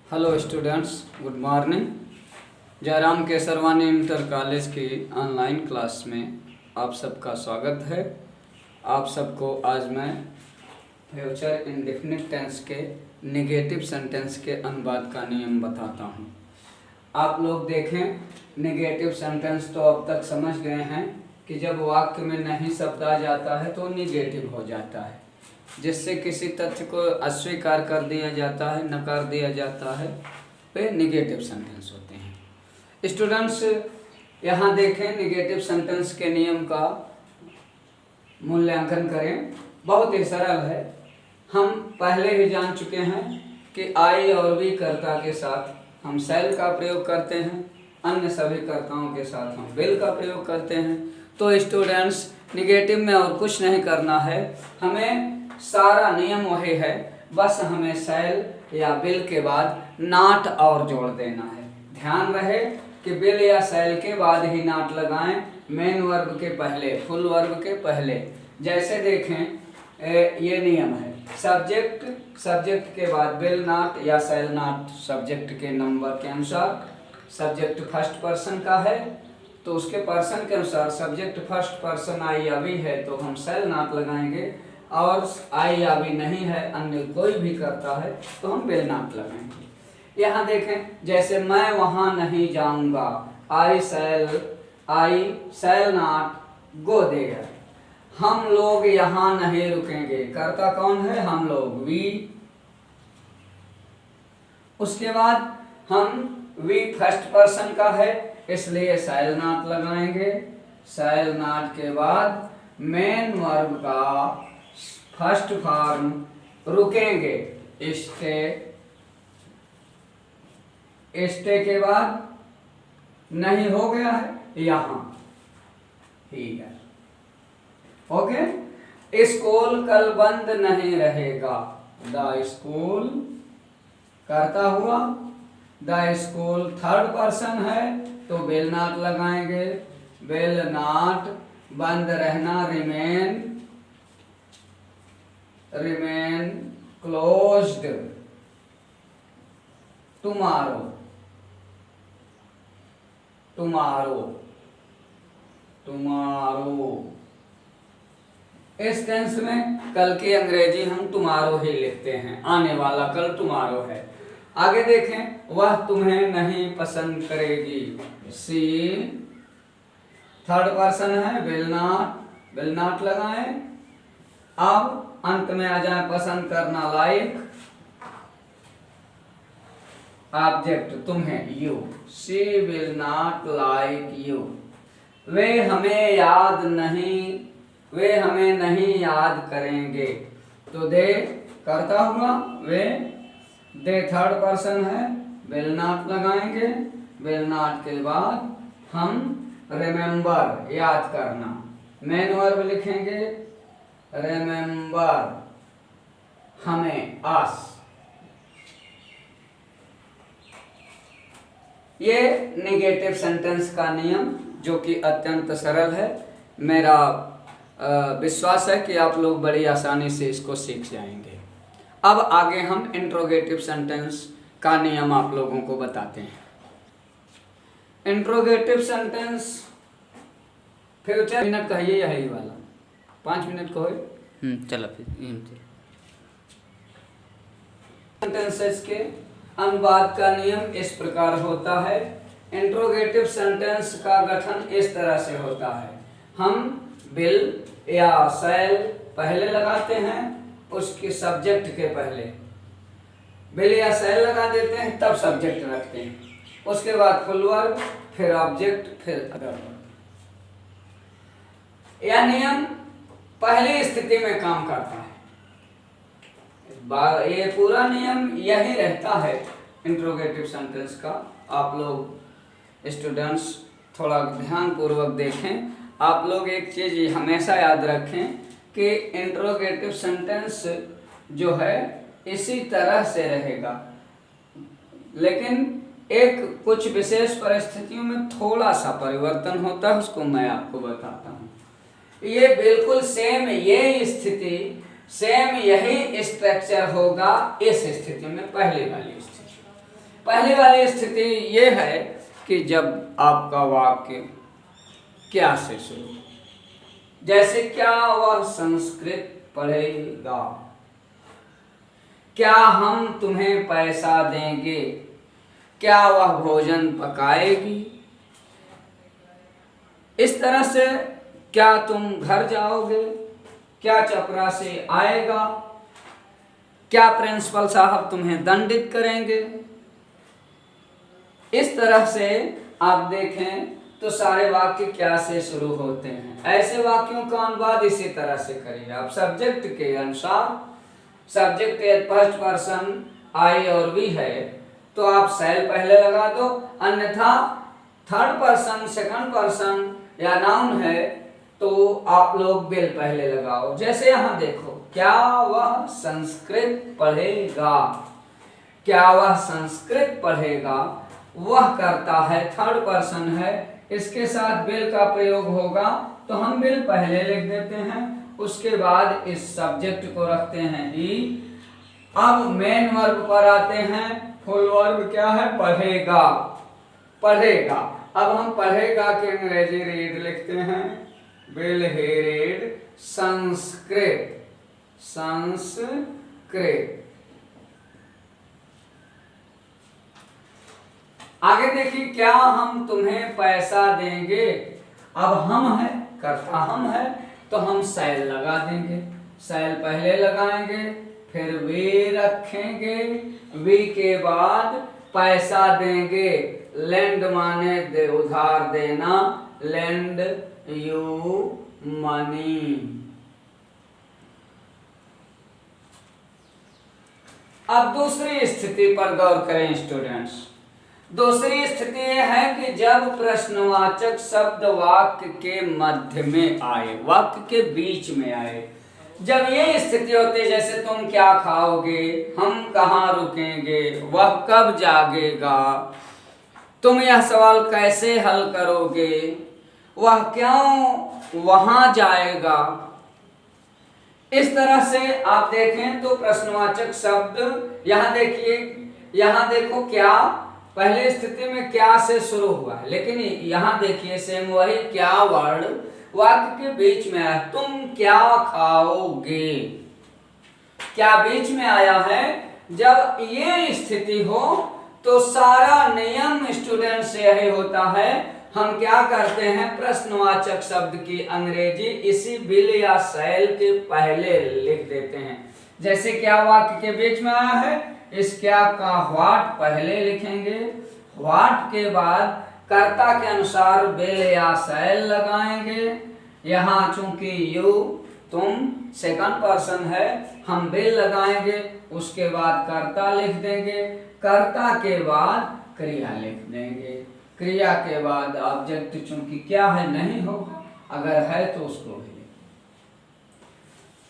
Hello students, good morning. Jairam Kesarwani inter college की online class में आप सबका स्वागत है। आप सबको आज मैं फ्यूचर इंडेफिनिट टेंस के नेगेटिव सेंटेंस के अनुवाद का नियम बताता हूँ। आप लोग देखें, नेगेटिव सेंटेंस तो अब तक समझ गए हैं कि जब वाक्य में नहीं शब्द आ जाता है तो नेगेटिव हो जाता है, जिससे किसी तथ्य को अस्वीकार कर दिया जाता है, नकार दिया जाता है, वे नेगेटिव सेंटेंस होते हैं। स्टूडेंट्स यहाँ देखें, नेगेटिव सेंटेंस के नियम का मूल्यांकन करें। बहुत ही सरल है। हम पहले ही जान चुके हैं कि आई और वी कर्ता के साथ हम शैल का प्रयोग करते हैं, अन्य सभी कर्ताओं के साथ हम विल का प्रयोग करते हैं। तो स्टूडेंट्स नेगेटिव में और कुछ नहीं करना है, हमें सारा नियम वही है, बस हमें शैल या विल के बाद नॉट और जोड़ देना है। ध्यान रहे कि विल या शैल के बाद ही नॉट लगाएं, मेन वर्ब के पहले, फुल वर्ब के पहले। जैसे देखें ये नियम है, सब्जेक्ट के बाद विल नॉट या शैल नॉट सब्जेक्ट के नंबर के अनुसार। सब्जेक्ट फर्स्ट पर्सन का है तो उसके पर्सन के अनुसार सब्जेक्ट फर्स्ट पर्सन आई या वी है तो हम शैल नॉट लगाएंगे, और आई या वी नहीं है, अन्य कोई भी करता है तो हम विल नॉट लगाएंगे। यहाँ देखें, जैसे मैं वहां नहीं जाऊंगा, आई शैल नॉट गो देयर। हम लोग यहाँ नहीं रुकेंगे, कर्ता कौन है? हम लोग, वी। उसके बाद हम वी फर्स्ट पर्सन का है इसलिए शैल नॉट लगाएंगे। शैल नॉट के बाद मेन वर्ब का फर्स्ट फॉर्म रुकेंगे, स्टे के बाद नहीं हो गया है यहां, ठीक है, ओके। स्कूल कल बंद नहीं रहेगा, द स्कूल करता हुआ, द स्कूल थर्ड पर्सन है तो विल नॉट लगाएंगे। विल नॉट बंद रहना, रिमेन क्लोज्ड टुमारो। इस टेंस में कल की अंग्रेजी हम टुमारो ही लिखते हैं, आने वाला कल टुमारो है। आगे देखें, वह तुम्हें नहीं पसंद करेगी, सी थर्ड पर्सन है, विल नॉट लगाएं। अब अंत में आ जाए पसंद करना, लाइक, ऑब्जेक्ट तुम्हें, you, she will not like you. वे हमें नहीं याद करेंगे तो दे करता हुआ, वे, दे थर्ड पर्सन है, विल नॉट लगाएंगे। विल नॉट के बाद हम रिमेम्बर याद करना, मेन वर्ब लिखेंगे, रिमेम्बर हमें, आस। ये नेगेटिव सेंटेंस का नियम जो कि अत्यंत सरल है। मेरा विश्वास है कि आप लोग बड़ी आसानी से इसको सीख जाएंगे। अब आगे हम इंट्रोगेटिव सेंटेंस का नियम आप लोगों को बताते हैं। इंट्रोगेटिव सेंटेंस फ्यूचर मिनट कहिए, यही वाला 5 मिनट कहो। चलो फिर सेंटेंसेस के अनुवाद का नियम इस प्रकार होता है। इंट्रोगेटिव सेंटेंस का गठन इस तरह से होता है, हम विल या शैल पहले लगाते हैं, उसके सब्जेक्ट के पहले विल या शैल लगा देते हैं, तब सब्जेक्ट रखते हैं, उसके बाद फुल वर्ब, फिर ऑब्जेक्ट, फिर अदर वर्ब। यह नियम पहली स्थिति में काम करता है। ये पूरा नियम यही रहता है इंट्रोगेटिव सेंटेंस का। आप लोग स्टूडेंट्स थोड़ा ध्यान पूर्वक देखें। आप लोग एक चीज हमेशा याद रखें कि इंट्रोगेटिव सेंटेंस जो है इसी तरह से रहेगा, लेकिन एक कुछ विशेष परिस्थितियों में थोड़ा सा परिवर्तन होता है, उसको मैं आपको बताता हूँ। ये बिल्कुल सेम ये स्थिति, सेम यही स्ट्रक्चर होगा इस स्थिति में, पहले वाली स्थिति। पहली वाली स्थिति ये है कि जब आपका वाक्य क्या से शुरू, जैसे क्या वह संस्कृत पढ़ेगा, क्या हम तुम्हें पैसा देंगे, क्या वह भोजन पकाएगी। इस तरह से क्या तुम घर जाओगे, क्या चपरासी आएगा, क्या प्रिंसिपल साहब तुम्हें दंडित करेंगे। इस तरह से आप देखें तो सारे वाक्य क्या से शुरू होते हैं। ऐसे वाक्यों का अनुवाद इसी तरह से करिए आप सब्जेक्ट के अनुसार। सब्जेक्ट फर्स्ट पर्सन आई और वी है तो आप शैल पहले लगा दो, अन्यथा थर्ड पर्सन सेकंड पर्सन या नाउन है तो आप लोग विल पहले लगाओ। जैसे यहाँ देखो, क्या वह संस्कृत पढ़ेगा, क्या वह संस्कृत पढ़ेगा, वह करता है थर्ड पर्सन है, इसके साथ विल का प्रयोग होगा तो हम विल पहले लिख देते हैं, उसके बाद इस सब्जेक्ट को रखते हैं ही। अब मेन वर्ब पर आते हैं। फुल वर्ब क्या है, पढ़ेगा, पढ़ेगा। अब हम पढ़ेगा के अंग्रेजी रीड लिखते हैं, will he read Sanskrit, Sanskrit. आगे देखिए, क्या हम तुम्हें पैसा देंगे। अब हम है, कर्ता हम है तो हम शैल लगा देंगे, शैल पहले लगाएंगे, फिर वे रखेंगे, वी के बाद पैसा देंगे। लैंड माने दे, उधार देना, लैंड यू मनी। अब दूसरी स्थिति पर गौर करें स्टूडेंट्स। दूसरी स्थिति यह है कि जब प्रश्नवाचक शब्द वाक्य के मध्य में आए, वाक्य के बीच में आए। जब ये स्थिति होती है जैसे तुम क्या खाओगे, हम कहाँ रुकेंगे, वह कब जागेगा, तुम यह सवाल कैसे हल करोगे, वह क्यों वहां जाएगा। इस तरह से आप देखें तो प्रश्नवाचक शब्द, यहाँ देखिए, यहाँ देखो क्या पहले स्थिति में क्या से शुरू हुआ है, लेकिन यहाँ देखिए सेम वही क्या वर्ड वाक्य के बीच में आया, तुम क्या खाओगे, क्या बीच में आया है। जब ये स्थिति हो तो सारा नियम स्टूडेंट से यही होता है, हम क्या करते हैं, प्रश्नवाचक शब्द की अंग्रेजी इसी विल या शैल के पहले लिख देते हैं। जैसे क्या वाक्य के बीच में आया है, इस क्या का व्हाट पहले लिखेंगे, व्हाट के बाद कर्ता के अनुसार विल या शैल लगाएंगे। यहाँ चूंकि यू तुम सेकंड पर्सन है, हम विल लगाएंगे, उसके बाद कर्ता लिख देंगे, कर्ता के बाद क्रिया लिख देंगे, क्रिया के बाद ऑब्जेक्ट चूंकि क्या है नहीं होगा, अगर है तो उसको भी।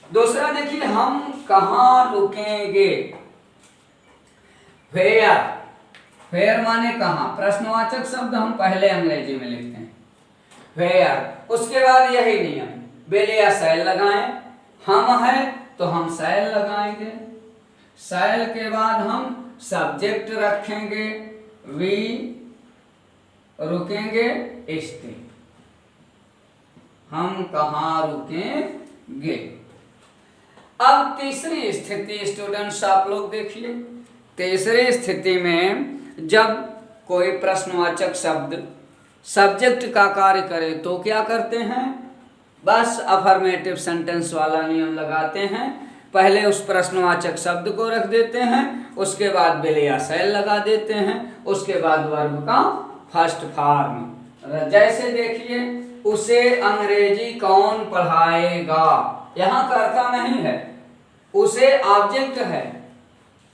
दूसरा देखिए, हम कहाँ रुकेंगे, वेयर, वेयर माने कहाँ, प्रश्नवाचक शब्द हम पहले अंग्रेजी में लिखते हैं वेयर, उसके बाद यही नियम, विल या शैल लगाएं, हम है तो हम शैल लगाएंगे, शैल के बाद हम सब्जेक्ट रखेंगे, वी रुकेंगे, स्टे, हम कहाँ रुकेंगे। अब तीसरी स्थिति स्टूडेंट्स आप लोग देखिए, तीसरी स्थिति में जब कोई प्रश्नवाचक शब्द सब्जेक्ट का कार्य करे तो क्या करते हैं, बस अफर्मेटिव सेंटेंस वाला नियम लगाते हैं, पहले उस प्रश्नवाचक शब्द को रख देते हैं, उसके बाद विल या शैल लगा देते हैं, उसके बाद वर्ब का फर्स्ट फॉर्म। जैसे देखिए, उसे अंग्रेजी कौन पढ़ाएगा, यहाँ कर्ता नहीं है, उसे ऑब्जेक्ट है,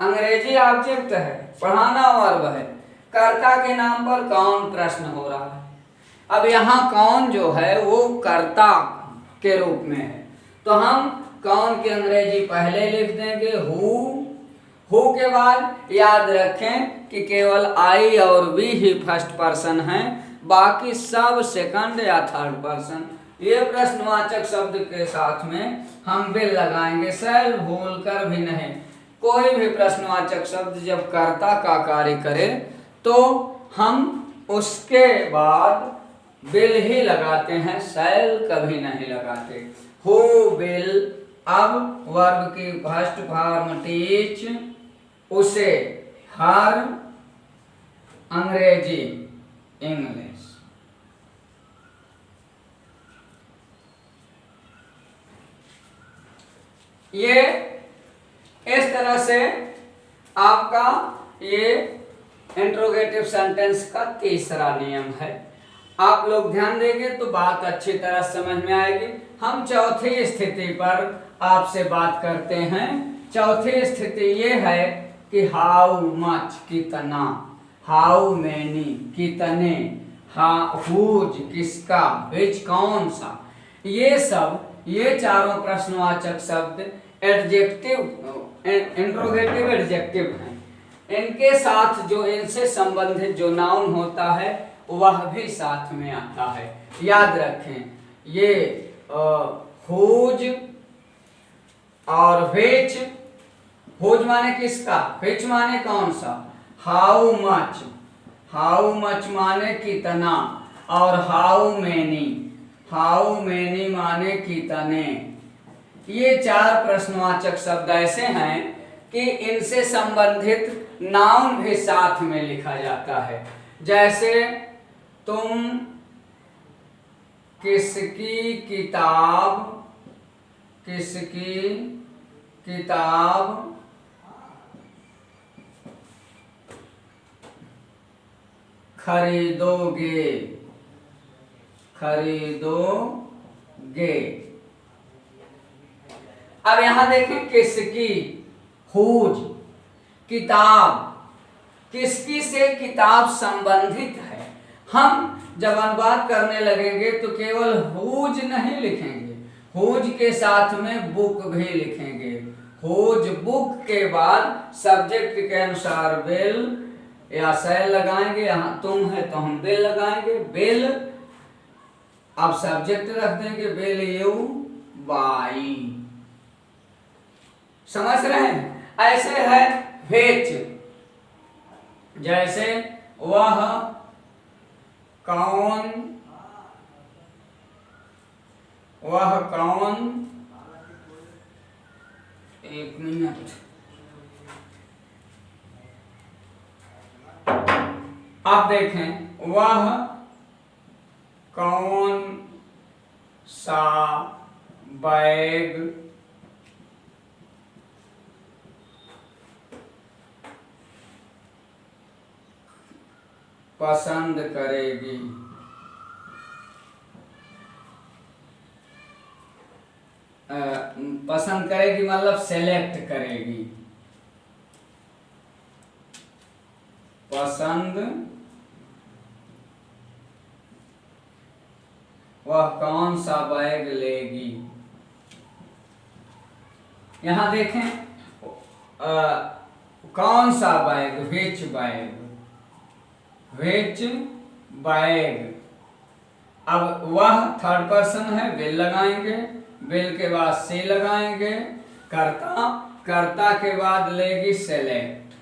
अंग्रेजी ऑब्जेक्ट है, पढ़ाना वर्ब है, कर्ता के नाम पर कौन प्रश्न हो रहा है। अब यहाँ कौन जो है वो कर्ता के रूप में है, तो हम कौन की अंग्रेजी पहले लिख देंगे, हु के बाद याद रखें कि केवल आई और वी ही फर्स्ट पर्सन है, बाकी सब सेकंड या थर्ड पर्सन। ये प्रश्नवाचक शब्द के साथ में हम विल लगाएंगे, शैल भूल कर भी नहीं। कोई भी प्रश्नवाचक शब्द जब कर्ता का कार्य करे तो हम उसके बाद विल ही लगाते हैं, शैल कभी नहीं लगाते। हु विल, अब वर्ब की फर्स्ट फॉर्म टीच, उसे, हर, अंग्रेजी इंग्लिश। ये इस तरह से आपका ये इंट्रोगेटिव सेंटेंस का तीसरा नियम है। आप लोग ध्यान देंगे तो बात अच्छी तरह समझ में आएगी। हम चौथी स्थिति पर आपसे बात करते हैं। चौथी स्थिति ये है कि हाउ मच, कितना, हाउ मैनी, कितने, हुज, किसका, विच, कौन सा। ये सब, ये चारों प्रश्नवाचक शब्द एडजेक्टिव, इंट्रोगेटिव एडजेक्टिव हैं। इनके साथ जो इनसे संबंधित जो नाउन होता है वह भी साथ में आता है। याद रखें, ये हुज और विच, हुज माने किसका, विच माने कौन सा, हाउ मच, हाउ मच माने कितना, और हाउ मैनी, हाउ मैनी माने कितने। ये चार प्रश्नवाचक शब्द ऐसे हैं कि इनसे संबंधित नाउन भी साथ में लिखा जाता है। जैसे तुम किसकी किताब, किसकी किताब खरीदोगे, खरीदोगे। अब यहां देखें, किसकी, हुज, किताब, किसकी से किताब संबंधित है। हम जब अनुवाद करने लगेंगे तो केवल हुज नहीं लिखेंगे, हुज के साथ में बुक भी लिखेंगे। हुज बुक के बाद सब्जेक्ट के अनुसार विल या शैल लगाएंगे। यहाँ तुम है तो हम विल लगाएंगे, विल। अब सब्जेक्ट रख देंगे विल यू बाई। समझ रहे हैं? ऐसे है व्हिच, जैसे वह कौन, वह कौन, एक मिनट, आप देखें, वह कौन सा बैग पसंद करेगी। पसंद करेगी मतलब सेलेक्ट करेगी। पसंद, वह कौन सा बैग लेगी। यहां देखें, कौन सा बैग, विच बैग, विच बैग। अब वह थर्ड पर्सन है, विल लगाएंगे, विल के बाद से लगाएंगे, कर्ता, कर्ता के बाद लेगी सेलेक्ट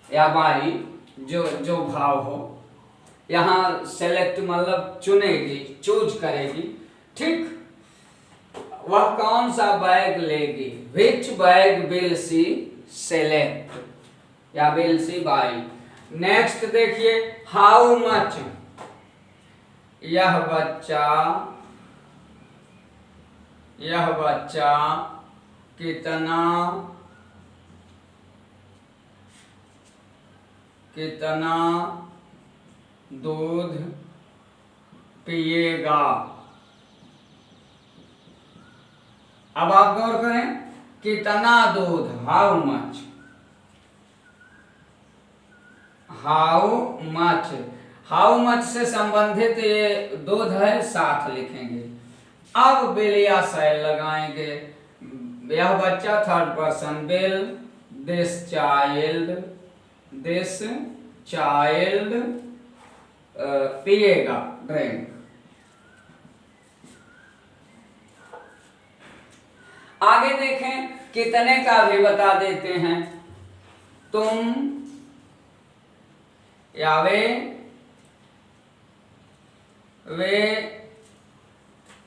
या बाई, जो भाव हो। यहाँ सेलेक्ट मतलब चुनेगी, चूज करेगी। ठीक, वह कौन सा बैग लेगी, विच बैग विल सी सेलेक्ट या विल सी बाई। नेक्स्ट देखिए, हाउ मच, यह बच्चा कितना दूध पिएगा। अब आप गौर करें, कितना दूध, how much, how much, how much से संबंधित ये दूध है, साथ लिखेंगे। अब विल या शैल लगाएंगे। यह बच्चा third person, will this child पिएगा, ड्रिंक। आगे देखें, कितने का भी बता देते हैं। तुम या वे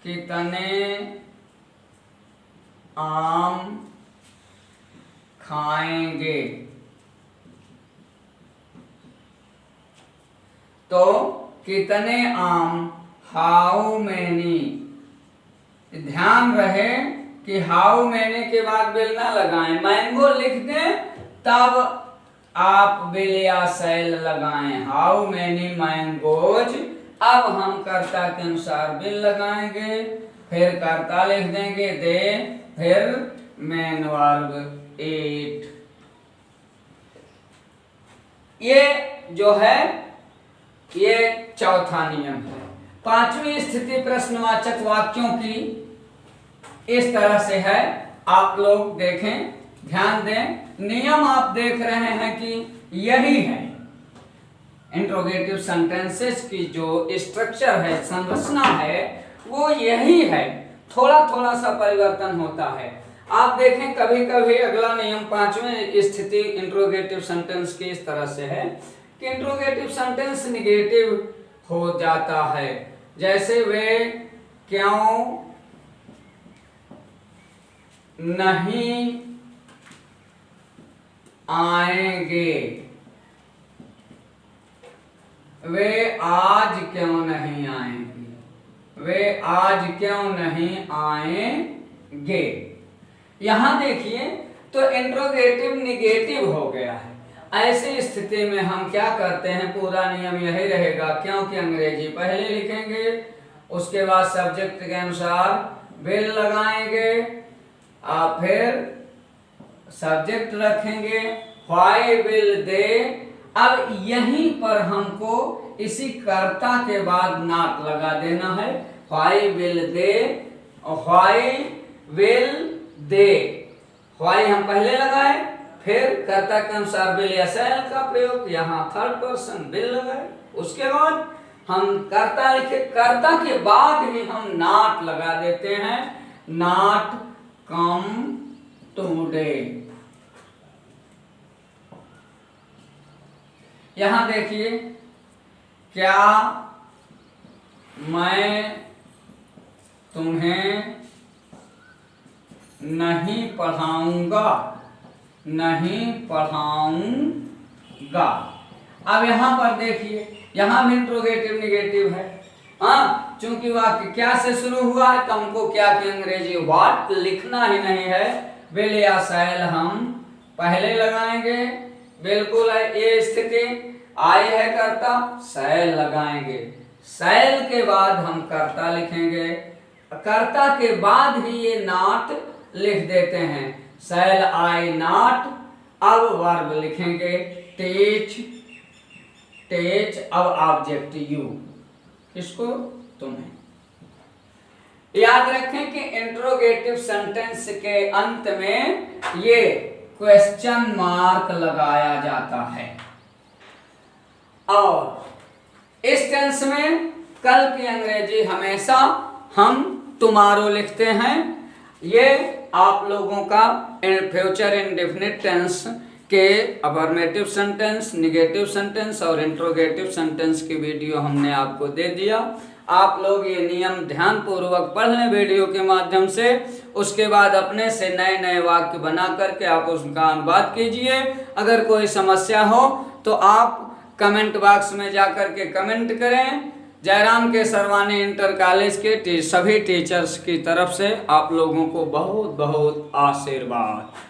कितने आम खाएंगे। तो कितने आम, हाउ मैनी। ध्यान रहे कि हाउ मैनी के बाद बिल ना लगाएं। मैंगो लिख दें तब आप बिल या सेल लगाएं। How many mangoes. अब हम कर्ता के अनुसार बिल लगाएंगे, फिर कर्ता लिख देंगे दे, फिर मेन वर्ब एट। ये जो है ये चौथा नियम है। पांचवी स्थिति प्रश्नवाचक वाक्यों की इस तरह से है। आप लोग देखें, ध्यान दें। नियम आप देख रहे हैं कि यही है इंट्रोगेटिव सेंटेंसेस की जो स्ट्रक्चर है, संरचना है, वो यही है। थोड़ा थोड़ा सा परिवर्तन होता है। आप देखें कभी कभी अगला नियम पांचवें स्थिति इंट्रोगेटिव सेंटेंस की इस तरह से है कि इंट्रोगेटिव सेंटेंस निगेटिव हो जाता है। जैसे वे क्यों नहीं आएंगे, वे आज क्यों नहीं आएंगे, वे आज क्यों नहीं आएंगे। यहां देखिए तो इंट्रोगेटिव निगेटिव हो गया है। ऐसी स्थिति में हम क्या करते हैं, पूरा नियम यही रहेगा, क्योंकि अंग्रेजी पहले लिखेंगे, उसके बाद सब्जेक्ट के अनुसार विल लगाएंगे, फिर सब्जेक्ट रखेंगे व्हाई विल दे। अब यहीं पर हमको इसी कर्ता के बाद नॉट लगा देना है। Why will they, why will they. Why हम पहले लगाए, फिर कर्ता के अनुसार विल या शैल का प्रयोग, यहाँ थर्ड पर्सन विल लगाए। उसके बाद हम कर्ता लिखे, कर्ता के बाद ही हम नॉट लगा देते हैं, नॉट कम टुडे। यहां देखिए, क्या मैं तुम्हें नहीं पढ़ाऊंगा, नहीं पढ़ाऊंगा। अब यहां पर देखिए, यहां भी इंट्रोगेटिव निगेटिव है। हाँ, चूंकि वाक्य क्या से शुरू हुआ है तो हमको क्या की अंग्रेजी व्हाट लिखना ही नहीं है। विल या शैल हम पहले लगाएंगे, बिल्कुल है ये स्थिति। आई है कर्ता, शैल लगाएंगे, शैल के बाद हम कर्ता लिखेंगे, कर्ता के बाद ही ये नॉट लिख देते हैं, शैल आई नॉट। अब वर्ब लिखेंगे टीच, टीच। अब ऑब्जेक्ट यू, किसको, तुम्हें। याद रखें कि इंट्रोगेटिव सेंटेंस के अंत में ये क्वेश्चन मार्क लगाया जाता है। और इस टेंस में कल की अंग्रेजी हमेशा हम तुम्हारो लिखते हैं। ये आप लोगों का फ्यूचर इंडेफिनिट टेंस के अफर्मेटिव सेंटेंस, निगेटिव सेंटेंस और इंट्रोगेटिव सेंटेंस की वीडियो हमने आपको दे दिया। आप लोग ये नियम ध्यान पूर्वक पढ़ लें वीडियो के माध्यम से। उसके बाद अपने से नए नए वाक्य बना करके आप उसका अनुवाद कीजिए। अगर कोई समस्या हो तो आप कमेंट बॉक्स में जाकर के कमेंट करें। जयराम के सरवानी इंटर कॉलेज के सभी टीचर्स की तरफ से आप लोगों को बहुत बहुत आशीर्वाद।